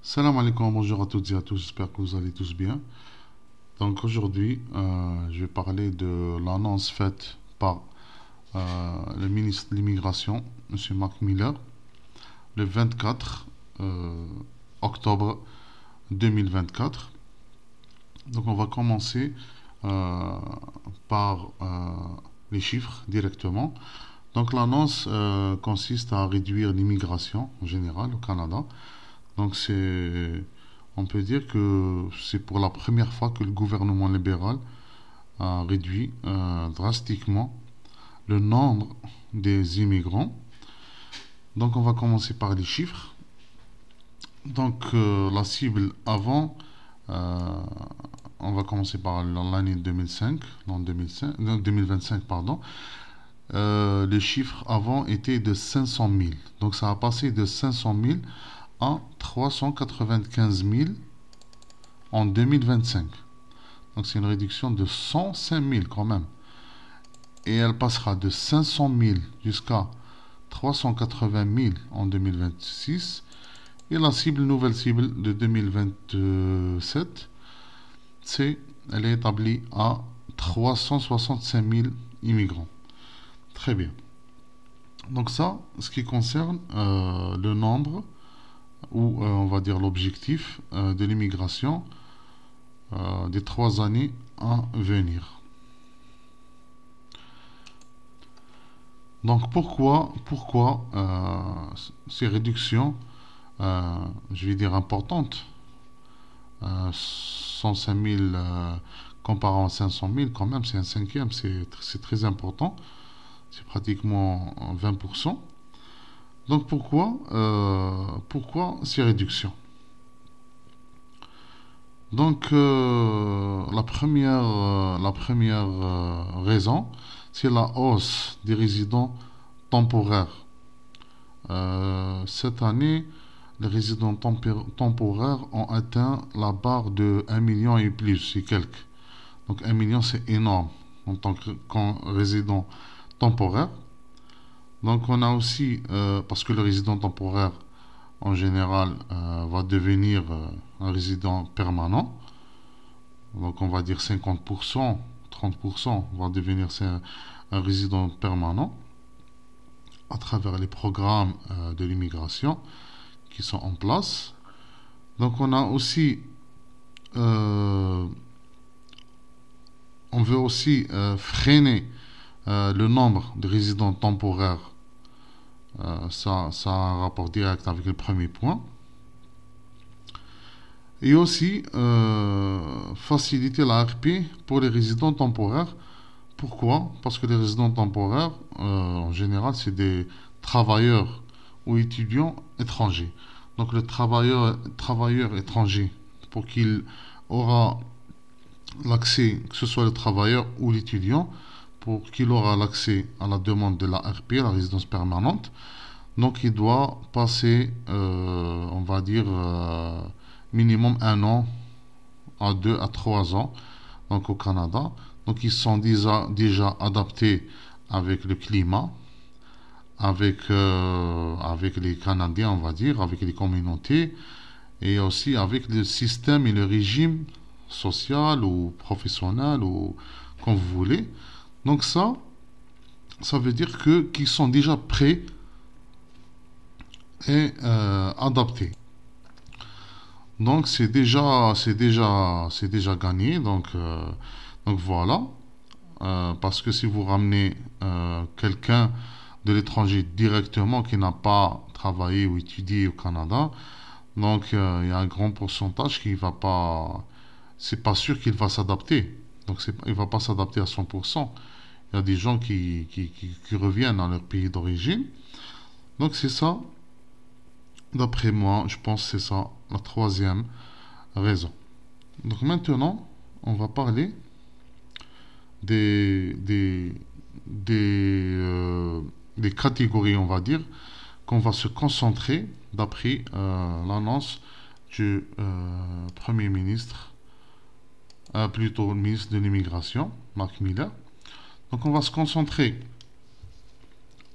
Salam alaikum, bonjour à toutes et à tous, j'espère que vous allez tous bien. Donc aujourd'hui, je vais parler de l'annonce faite par le ministre de l'Immigration, M. Mark Miller, le 24 octobre 2024. Donc on va commencer euh, par les chiffres directement. Donc l'annonce consiste à réduire l'immigration en général au Canada. Donc on peut dire que c'est pour la première fois que le gouvernement libéral a réduit drastiquement le nombre des immigrants. Donc on va commencer par les chiffres. Donc la cible avant, euh, on va commencer par l'année 2005, l'an 2005, non, 2025, pardon. Les chiffres avant étaient de 500 000. Donc ça a passé de 500 000 à 395 000 en 2025. Donc c'est une réduction de 105 000 quand même. Et elle passera de 500 000 jusqu'à 380 000 en 2026. Et la cible, nouvelle cible de 2027, elle est établie à 365 000 immigrants. Très bien. Donc ça, ce qui concerne le nombre, ou on va dire l'objectif de l'immigration des 3 années à venir. Donc pourquoi ces réductions, je vais dire importantes, 105 000 comparant à 500 000, quand même c'est un cinquième, c'est très important, c'est pratiquement 20%. Donc pourquoi ces réductions? Donc la première raison, c'est la hausse des résidents temporaires. Cette année, les résidents temporaires ont atteint la barre de 1 million et plus, et quelques. Donc 1 million, c'est énorme en tant que résident temporaire. Donc on a aussi, parce que le résident temporaire, en général, va devenir un résident permanent. Donc on va dire 50%, 30% va devenir un résident permanent à travers les programmes de l'immigration qui sont en place. Donc on a aussi, euh, on veut aussi freiner le nombre de résidents temporaires. Ça a un rapport direct avec le premier point. Et aussi faciliter la RP pour les résidents temporaires. Pourquoi? Parce que les résidents temporaires, en général, c'est des travailleurs ou étudiants étrangers. Donc le travailleur étranger, pour qu'il aura l'accès, que ce soit le travailleur ou l'étudiant, pour qu'il aura l'accès à la demande de la RP, la résidence permanente, donc il doit passer, on va dire, minimum 1 an à 2 à 3 ans donc au Canada. Donc ils sont déjà adaptés avec le climat, avec les Canadiens, on va dire, avec les communautés, et aussi avec le système et le régime social ou professionnel, ou comme vous voulez. Donc ça veut dire qu'ils sont déjà prêts et adaptés. Donc c'est déjà gagné. Donc voilà. Parce que si vous ramenez quelqu'un de l'étranger directement qui n'a pas travaillé ou étudié au Canada, donc il y a un grand pourcentage qui va pas, c'est pas sûr qu'il va s'adapter. Donc il va pas s'adapter à 100%. Il y a des gens qui reviennent dans leur pays d'origine. Donc c'est ça, d'après moi, je pense que c'est ça la troisième raison. Donc maintenant, on va parler des, des, des catégories, on va dire, qu'on va se concentrer d'après l'annonce du Premier ministre, plutôt le ministre de l'Immigration, Mark Miller. Donc on va se concentrer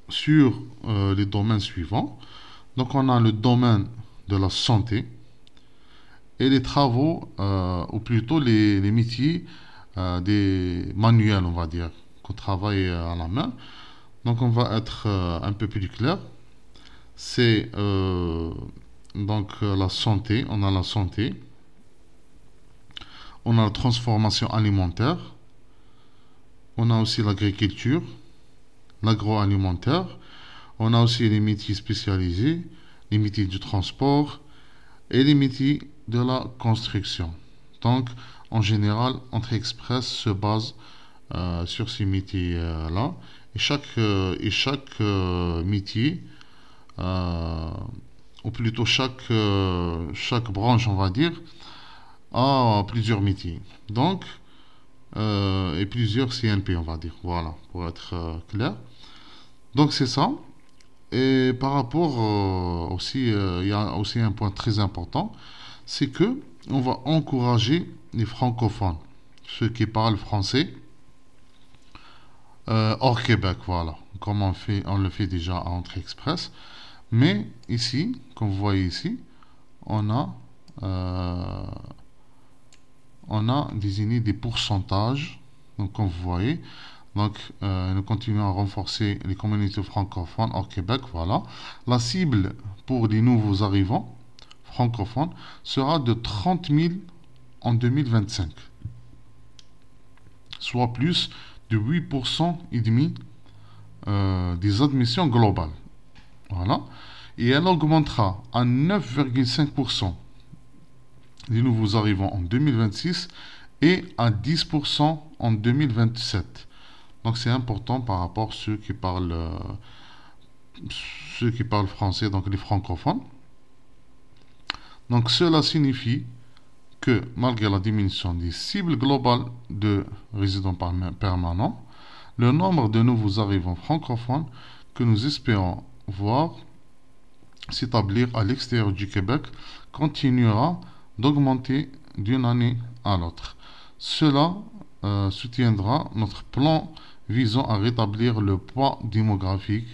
sur les domaines suivants. Donc on a le domaine de la santé, et les travaux, ou plutôt les métiers des manuels, on va dire, qu'on travaille à la main. Donc on va être un peu plus clair. C'est la santé, on a la santé, on a la transformation alimentaire, on a aussi l'agriculture, l'agroalimentaire, on a aussi les métiers spécialisés, les métiers du transport et les métiers de la construction. Donc, en général, Entrée Express se base sur ces métiers-là. Et chaque métier, euh, ou plutôt chaque branche, on va dire, a plusieurs métiers. Donc, et plusieurs CNP, on va dire. Voilà, pour être clair. Donc, c'est ça. Et par rapport aussi, il y a aussi un point très important, c'est que on va encourager les francophones, ceux qui parlent français, hors Québec, voilà, comme on le fait déjà à Entrée Express. Mais ici, comme vous voyez ici, on a, euh, on a désigné des pourcentages. Donc, comme vous voyez, nous continuons à renforcer les communautés francophones hors Québec. Voilà. La cible pour les nouveaux arrivants francophones sera de 30 000 en 2025, soit plus de 8% et demi des admissions globales. Voilà. Et elle augmentera à 9,5% des nouveaux arrivants en 2026 et à 10% en 2027. Donc c'est important par rapport à ceux qui parlent français, donc les francophones. Donc cela signifie que malgré la diminution des cibles globales de résidents permanents, le nombre de nouveaux arrivants francophones que nous espérons voir s'établir à l'extérieur du Québec continuera d'augmenter d'une année à l'autre. Cela soutiendra notre plan visant à rétablir le poids démographique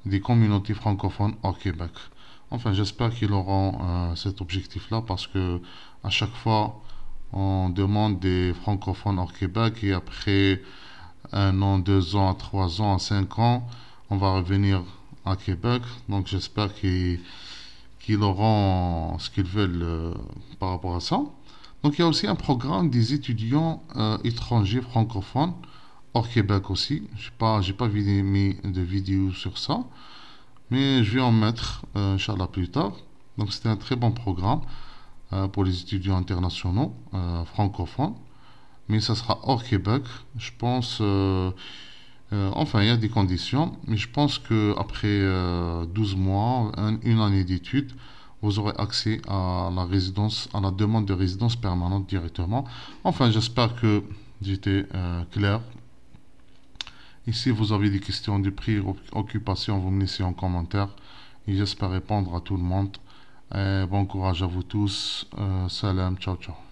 des communautés francophones hors Québec. Enfin, j'espère qu'ils auront cet objectif-là parce que à chaque fois, on demande des francophones hors Québec et après 1 an, 2 ans, 3 ans, 5 ans, on va revenir à Québec. Donc, j'espère qu'ils auront ce qu'ils veulent par rapport à ça. Donc, il y a aussi un programme des étudiants étrangers francophones hors Québec aussi. J'ai pas mis de vidéo sur ça, mais je vais en mettre, Inch'Allah, plus tard. Donc, c'était un très bon programme pour les étudiants internationaux francophones, mais ça sera hors Québec. Je pense, enfin, il y a des conditions, mais je pense qu'après 12 mois, une année d'études, vous aurez accès à la résidence, à la demande de résidence permanente directement. Enfin, j'espère que j'étais clair. Et si vous avez des questions de préoccupation, vous me laissez en commentaire. Et j'espère répondre à tout le monde. Bon courage à vous tous. Salam, ciao, ciao.